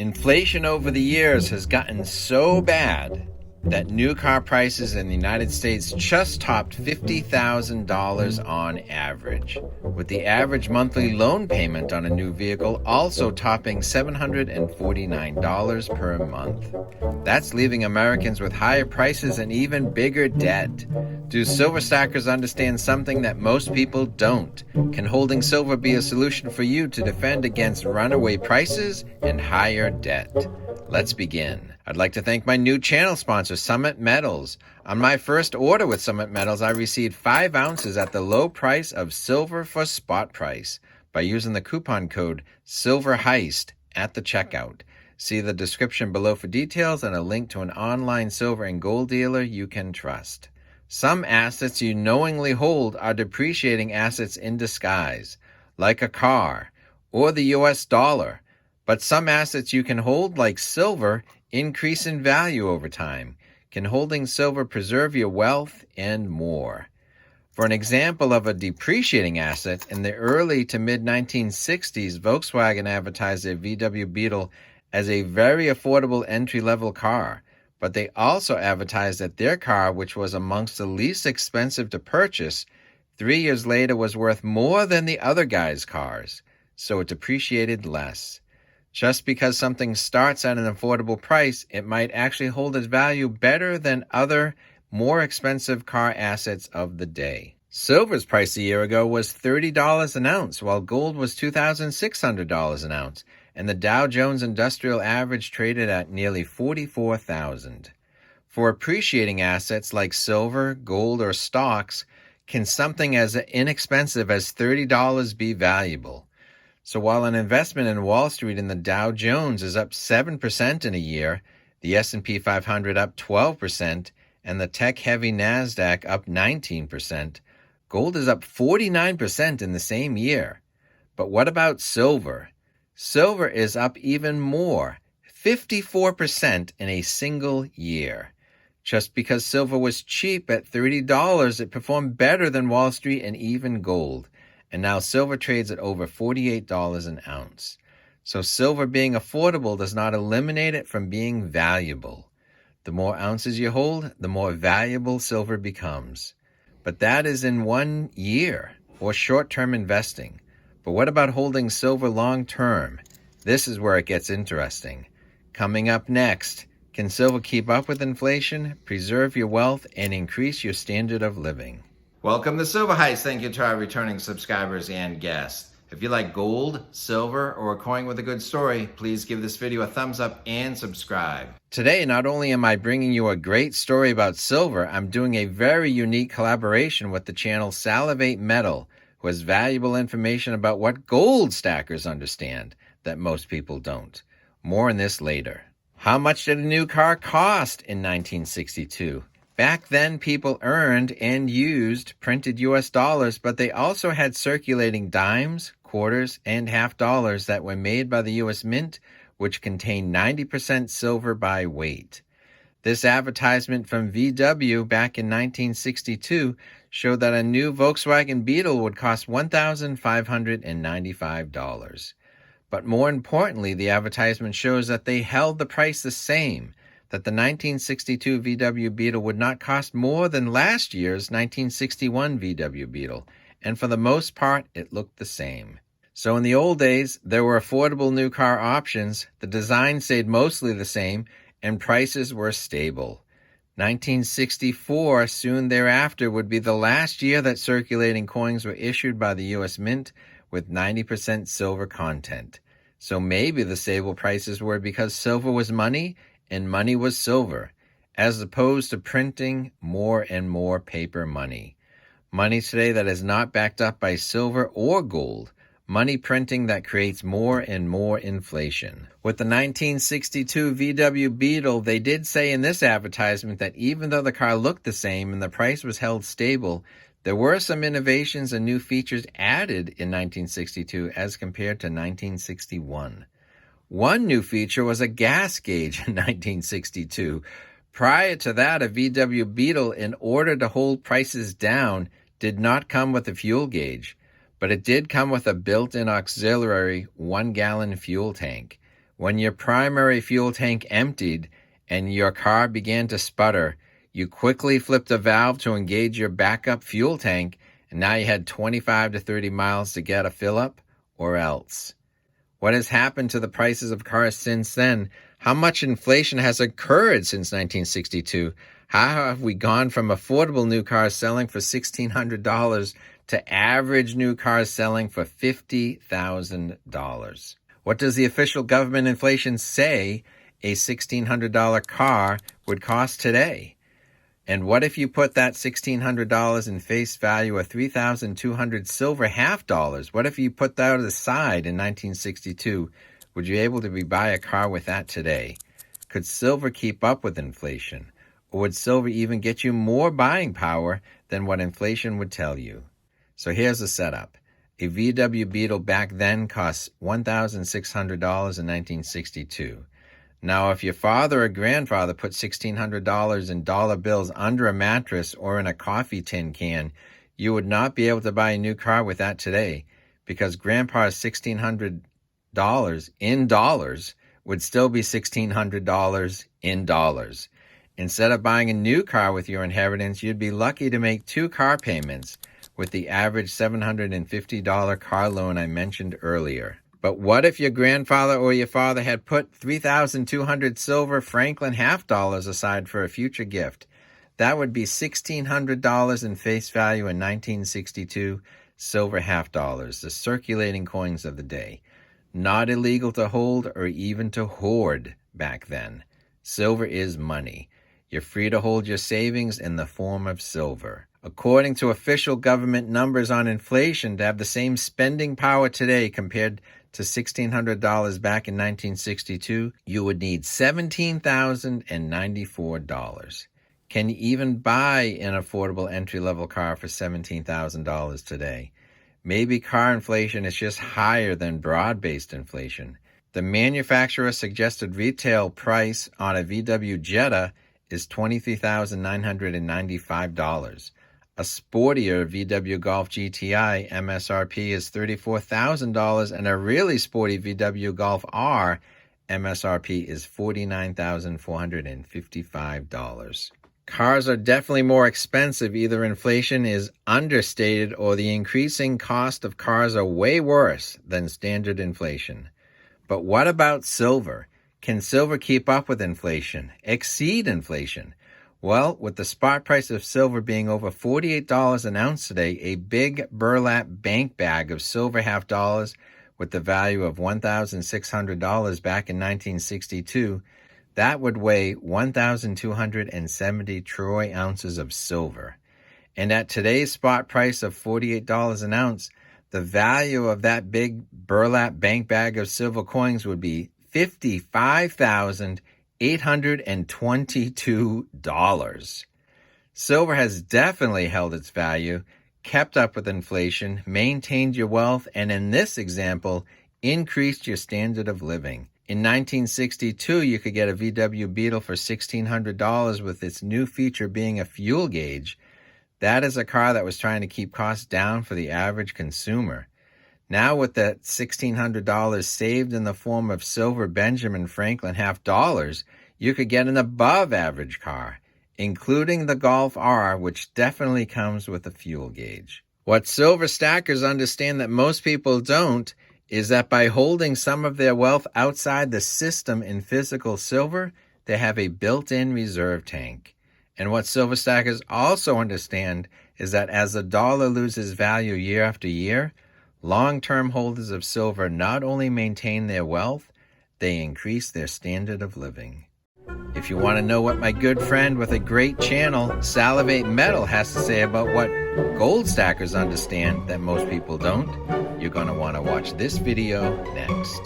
Inflation over the years has gotten so bad that new car prices in the United States just topped $50,000 on average, with the average monthly loan payment on a new vehicle also topping $749 per month. That's leaving Americans with higher prices and even bigger debt. Do silver stackers understand something that most people don't? Can holding silver be a solution for you to defend against runaway prices and higher debt? Let's begin. I'd like to thank my new channel sponsor, Summit Metals. On my first order with Summit Metals, I received 5 ounces at the low price of silver for spot price by using the coupon code SILVERHEIST at the checkout. See the description below for details and a link to an online silver and gold dealer you can trust. Some assets you knowingly hold are depreciating assets in disguise, like a car or the US dollar. But some assets you can hold, like silver, increase in value over time. Can holding silver preserve your wealth and more? For an example of a depreciating asset, in the early to mid-1960s, Volkswagen advertised their VW Beetle as a very affordable entry-level car. But they also advertised that their car, which was amongst the least expensive to purchase, 3 years later was worth more than the other guy's cars, so it depreciated less. Just because something starts at an affordable price, it might actually hold its value better than other, more expensive car assets of the day. Silver's price a year ago was $30 an ounce, while gold was $2,600 an ounce, and the Dow Jones Industrial Average traded at nearly 44,000. For appreciating assets like silver, gold, or stocks, can something as inexpensive as $30 be valuable? So while an investment in Wall Street in the Dow Jones is up 7% in a year, the S&P 500 up 12%, and the tech-heavy NASDAQ up 19%, gold is up 49% in the same year. But what about silver? Silver is up even more, 54% in a single year. Just because silver was cheap at $30, it performed better than Wall Street and even gold. And now silver trades at over $48 an ounce. So silver being affordable does not eliminate it from being valuable. The more ounces you hold, the more valuable silver becomes. But that is in 1 year or short-term investing. But what about holding silver long-term? This is where it gets interesting. Coming up next, can silver keep up with inflation, preserve your wealth, and increase your standard of living? Welcome to Silver Heist. Thank you to our returning subscribers and guests. If you like gold, silver, or a coin with a good story, please give this video a thumbs up and subscribe. Today, not only am I bringing you a great story about silver, I'm doing a very unique collaboration with the channel Salivate Metal, who has valuable information about what gold stackers understand that most people don't. More on this later. How much did a new car cost in 1962? Back then, people earned and used printed U.S. dollars, but they also had circulating dimes, quarters, and half dollars that were made by the U.S. Mint, which contained 90% silver by weight. This advertisement from VW back in 1962 showed that a new Volkswagen Beetle would cost $1,595. But more importantly, the advertisement shows that they held the price the same, that the 1962 VW Beetle would not cost more than last year's 1961 VW Beetle, and for the most part, it looked the same. So in the old days, there were affordable new car options, the design stayed mostly the same, and prices were stable. 1964, soon thereafter, would be the last year that circulating coins were issued by the U.S. Mint with 90% silver content. So maybe the stable prices were because silver was money, and money was silver, as opposed to printing more and more paper money. Money today that is not backed up by silver or gold. Money printing that creates more and more inflation. With the 1962 VW Beetle, they did say in this advertisement that even though the car looked the same and the price was held stable, there were some innovations and new features added in 1962 as compared to 1961. One new feature was a gas gauge in 1962. Prior to that, a VW Beetle, in order to hold prices down, did not come with a fuel gauge, but it did come with a built-in auxiliary 1-gallon fuel tank. When your primary fuel tank emptied and your car began to sputter, you quickly flipped a valve to engage your backup fuel tank, and now you had 25 to 30 miles to get a fill-up, or else. What has happened to the prices of cars since then? How much inflation has occurred since 1962? How have we gone from affordable new cars selling for $1,600 to average new cars selling for $50,000? What does the official government inflation say a $1,600 car would cost today? And what if you put that $1,600 in face value of 3,200 silver half dollars? What if you put that aside in 1962? Would you be able to buy a car with that today? Could silver keep up with inflation? Or would silver even get you more buying power than what inflation would tell you? So here's the setup. A VW Beetle back then cost $1,600 in 1962. Now, if your father or grandfather put $1,600 in dollar bills under a mattress or in a coffee tin can, you would not be able to buy a new car with that today, because grandpa's $1,600 in dollars would still be $1,600 in dollars. Instead of buying a new car with your inheritance, you'd be lucky to make 2 car payments with the average $750 car loan I mentioned earlier. But what if your grandfather or your father had put 3,200 silver Franklin half dollars aside for a future gift? That would be $1,600 in face value in 1962 silver half dollars, the circulating coins of the day. Not illegal to hold or even to hoard back then. Silver is money. You're free to hold your savings in the form of silver. According to official government numbers on inflation, to have the same spending power today compared to $1,600 back in 1962, you would need $17,094. Can you even buy an affordable entry-level car for $17,000 today? Maybe car inflation is just higher than broad-based inflation. The manufacturer suggested retail price on a VW Jetta is $23,995. A sportier VW Golf GTI MSRP is $34,000, and a really sporty VW Golf R MSRP is $49,455. Cars are definitely more expensive. Either inflation is understated or the increasing cost of cars are way worse than standard inflation. But what about silver? Can silver keep up with inflation, exceed inflation? Well, with the spot price of silver being over $48 an ounce today, a big burlap bank bag of silver half dollars with the value of $1,600 back in 1962, that would weigh 1,270 troy ounces of silver. And at today's spot price of $48 an ounce, the value of that big burlap bank bag of silver coins would be $55,822. Silver has definitely held its value, kept up with inflation, maintained your wealth, and in this example, increased your standard of living. In 1962, you could get a VW Beetle for $1,600 with its new feature being a fuel gauge. That is a car that was trying to keep costs down for the average consumer. Now with that $1,600 saved in the form of silver Benjamin Franklin half dollars, you could get an above average car, including the Golf R, which definitely comes with a fuel gauge. What silver stackers understand that most people don't is that by holding some of their wealth outside the system in physical silver, they have a built-in reserve tank. And what silver stackers also understand is that as the dollar loses value year after year, long-term holders of silver not only maintain their wealth, they increase their standard of living. If you want to know what my good friend with a great channel, Salivate Metal, has to say about what gold stackers understand that most people don't, you're going to want to watch this video next.